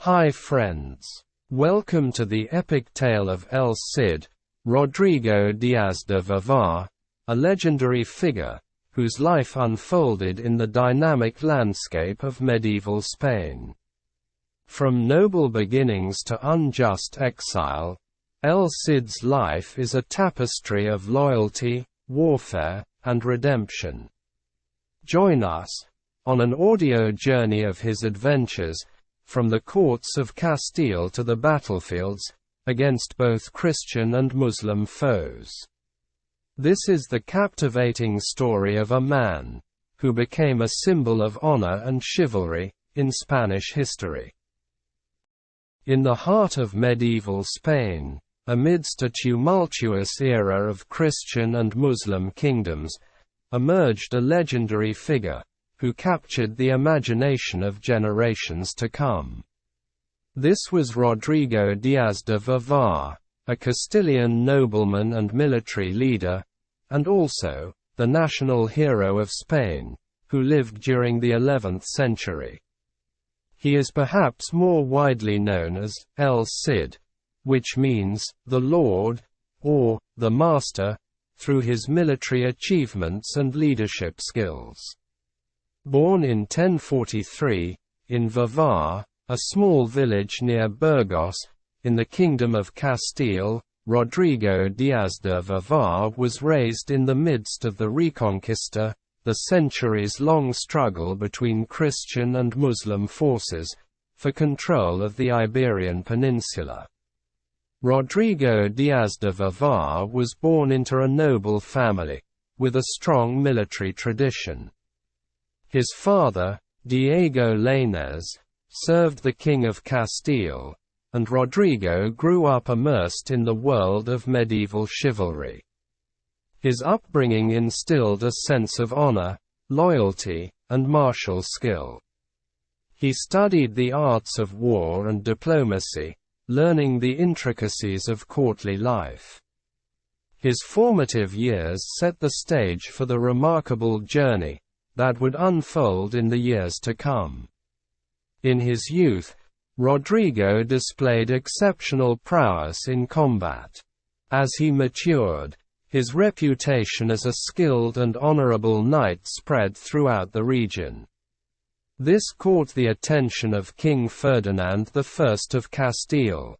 Hi friends. Welcome to the epic tale of El Cid, Rodrigo Diaz de Vivar, a legendary figure, whose life unfolded in the dynamic landscape of medieval Spain. From noble beginnings to unjust exile, El Cid's life is a tapestry of loyalty, warfare, and redemption. Join us on an audio journey of his adventures, from the courts of Castile to the battlefields, against both Christian and Muslim foes. This is the captivating story of a man who became a symbol of honor and chivalry in Spanish history. In the heart of medieval Spain, amidst a tumultuous era of Christian and Muslim kingdoms, emerged a legendary figure who captured the imagination of generations to come. This was Rodrigo Diaz de Vivar, a Castilian nobleman and military leader, and also the national hero of Spain, who lived during the 11th century. He is perhaps more widely known as El Cid, which means the Lord, or the Master, through his military achievements and leadership skills. Born in 1043, in Vivar, a small village near Burgos, in the Kingdom of Castile, Rodrigo Diaz de Vivar was raised in the midst of the Reconquista, the centuries-long struggle between Christian and Muslim forces for control of the Iberian Peninsula. Rodrigo Diaz de Vivar was born into a noble family, with a strong military tradition. His father, Diego Lainez, served the King of Castile, and Rodrigo grew up immersed in the world of medieval chivalry. His upbringing instilled a sense of honor, loyalty, and martial skill. He studied the arts of war and diplomacy, learning the intricacies of courtly life. His formative years set the stage for the remarkable journey that would unfold in the years to come. In his youth, Rodrigo displayed exceptional prowess in combat. As he matured, his reputation as a skilled and honorable knight spread throughout the region. This caught the attention of King Ferdinand I of Castile,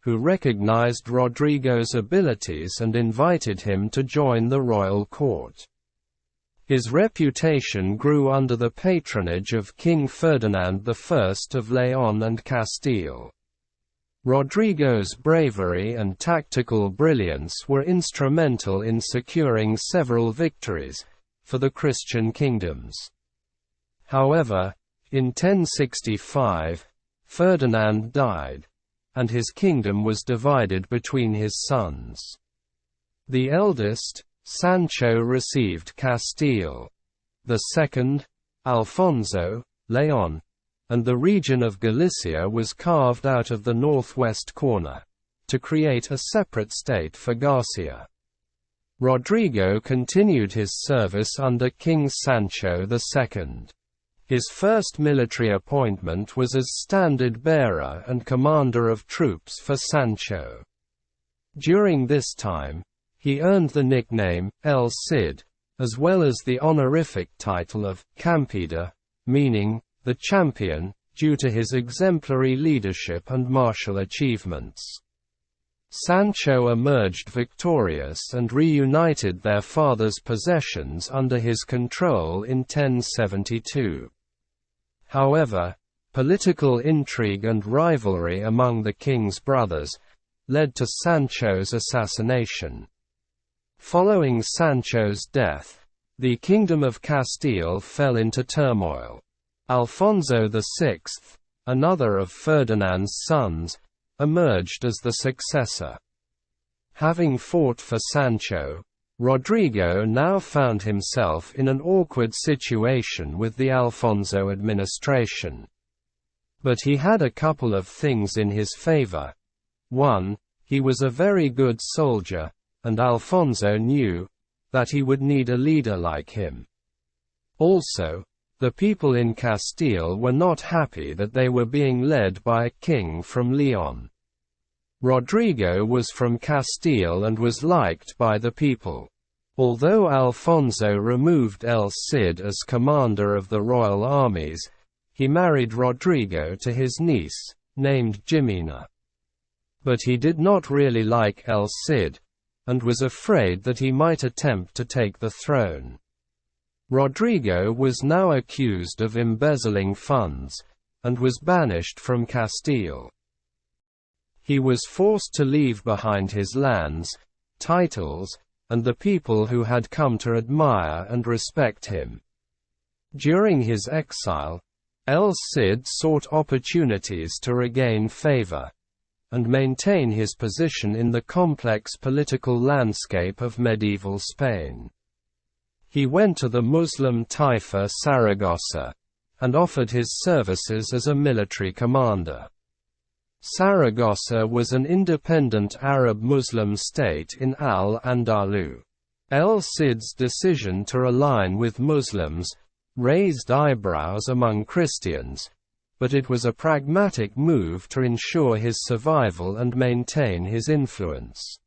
who recognized Rodrigo's abilities and invited him to join the royal court. His reputation grew under the patronage of King Ferdinand I of León and Castile. Rodrigo's bravery and tactical brilliance were instrumental in securing several victories for the Christian kingdoms. However, in 1065, Ferdinand died, and his kingdom was divided between his sons. The eldest, Sancho, received Castile. The second, Alfonso, León, and the region of Galicia was carved out of the northwest corner, to create a separate state for Garcia. Rodrigo continued his service under King Sancho II. His first military appointment was as standard-bearer and commander of troops for Sancho. During this time, he earned the nickname El Cid, as well as the honorific title of Campida, meaning the champion, due to his exemplary leadership and martial achievements. Sancho emerged victorious and reunited their father's possessions under his control in 1072. However, political intrigue and rivalry among the king's brothers led to Sancho's assassination. Following Sancho's death, the Kingdom of Castile fell into turmoil. Alfonso VI, another of Ferdinand's sons, emerged as the successor. Having fought for Sancho, Rodrigo now found himself in an awkward situation with the Alfonso administration. But he had a couple of things in his favor. One, he was a very good soldier, and Alfonso knew that he would need a leader like him. Also, The people in Castile were not happy that they were being led by a king from Leon. Rodrigo was from Castile and was liked by the people. Although Alfonso removed El Cid as commander of the royal armies, he married Rodrigo to his niece, named Jimena. But he did not really like El Cid, and was afraid that he might attempt to take the throne. Rodrigo was now accused of embezzling funds, and was banished from Castile. He was forced to leave behind his lands, titles, and the people who had come to admire and respect him. During his exile, El Cid sought opportunities to regain favor, and maintain his position in the complex political landscape of medieval Spain. He went to the Muslim Taifa Saragossa, and offered his services as a military commander. Saragossa was an independent Arab Muslim state in Al-Andalus. El Cid's decision to align with Muslims raised eyebrows among Christians, but it was a pragmatic move to ensure his survival and maintain his influence.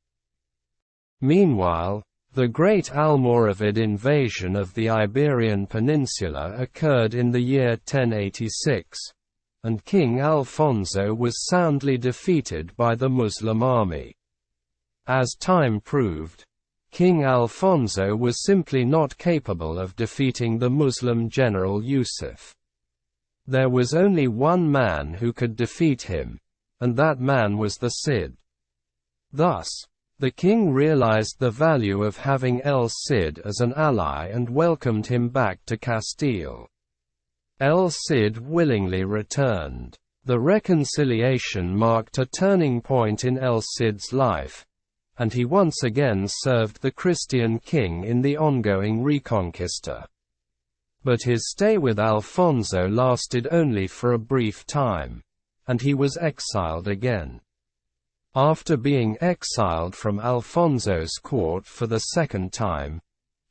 Meanwhile, the Great Almoravid invasion of the Iberian Peninsula occurred in the year 1086, and King Alfonso was soundly defeated by the Muslim army. As time proved, King Alfonso was simply not capable of defeating the Muslim general Yusuf. There was only one man who could defeat him, and that man was the Cid. Thus, the king realized the value of having El Cid as an ally and welcomed him back to Castile. El Cid willingly returned. The reconciliation marked a turning point in El Cid's life, and he once again served the Christian king in the ongoing Reconquista. But his stay with Alfonso lasted only for a brief time, and he was exiled again. After being exiled from Alfonso's court for the second time,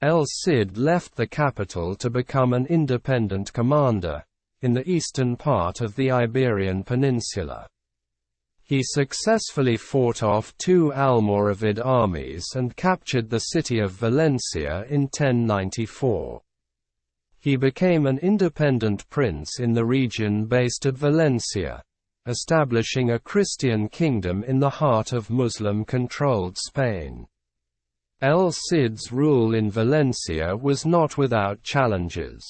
El Cid left the capital to become an independent commander, in the eastern part of the Iberian Peninsula. He successfully fought off two Almoravid armies and captured the city of Valencia in 1094. He became an independent prince in the region based at Valencia, establishing a Christian kingdom in the heart of Muslim-controlled Spain. El Cid's rule in Valencia was not without challenges.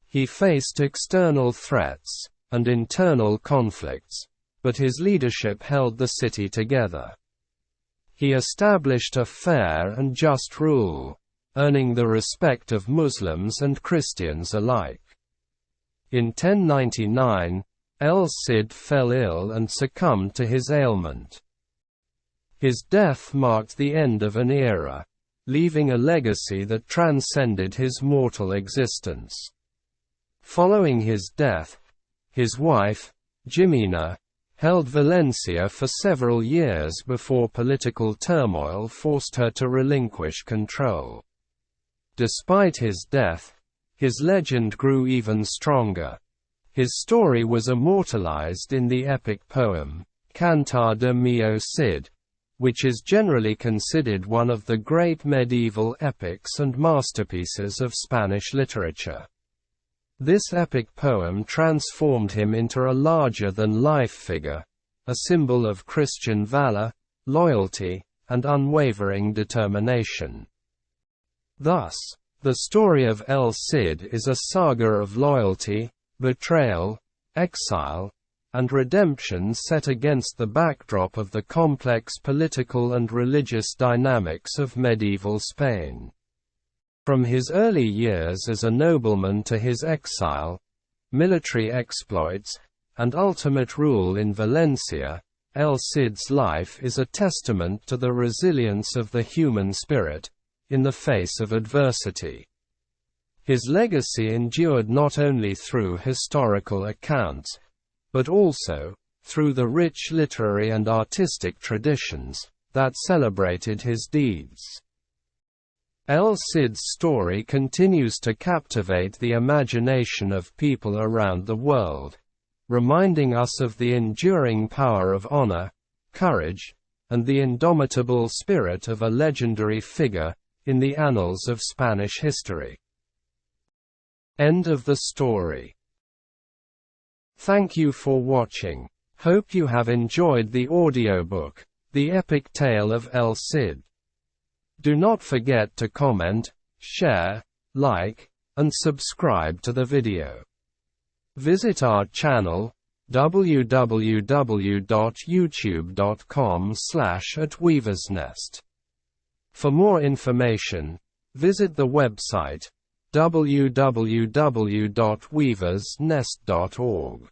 He faced external threats and internal conflicts, but his leadership held the city together. He established a fair and just rule, earning the respect of Muslims and Christians alike. In 1099, El Cid fell ill and succumbed to his ailment. His death marked the end of an era, leaving a legacy that transcended his mortal existence. Following his death, his wife, Jimena, held Valencia for several years before political turmoil forced her to relinquish control. Despite his death, his legend grew even stronger. His story was immortalized in the epic poem, Cantar de Mio Cid, which is generally considered one of the great medieval epics and masterpieces of Spanish literature. This epic poem transformed him into a larger-than-life figure, a symbol of Christian valor, loyalty, and unwavering determination. Thus, the story of El Cid is a saga of loyalty, betrayal, exile, and redemption set against the backdrop of the complex political and religious dynamics of medieval Spain. From his early years as a nobleman to his exile, military exploits, and ultimate rule in Valencia, El Cid's life is a testament to the resilience of the human spirit, in the face of adversity. His legacy endured not only through historical accounts, but also through the rich literary and artistic traditions that celebrated his deeds. El Cid's story continues to captivate the imagination of people around the world, reminding us of the enduring power of honor, courage, and the indomitable spirit of a legendary figure in the annals of Spanish history. End of the story. Thank you for watching. Hope you have enjoyed the audiobook, The Epic Tale of El Cid. Do not forget to comment, share, like, and subscribe to the video. Visit our channel, www.youtube.com/@weaversnest. For more information, visit the website, www.weaversnest.org.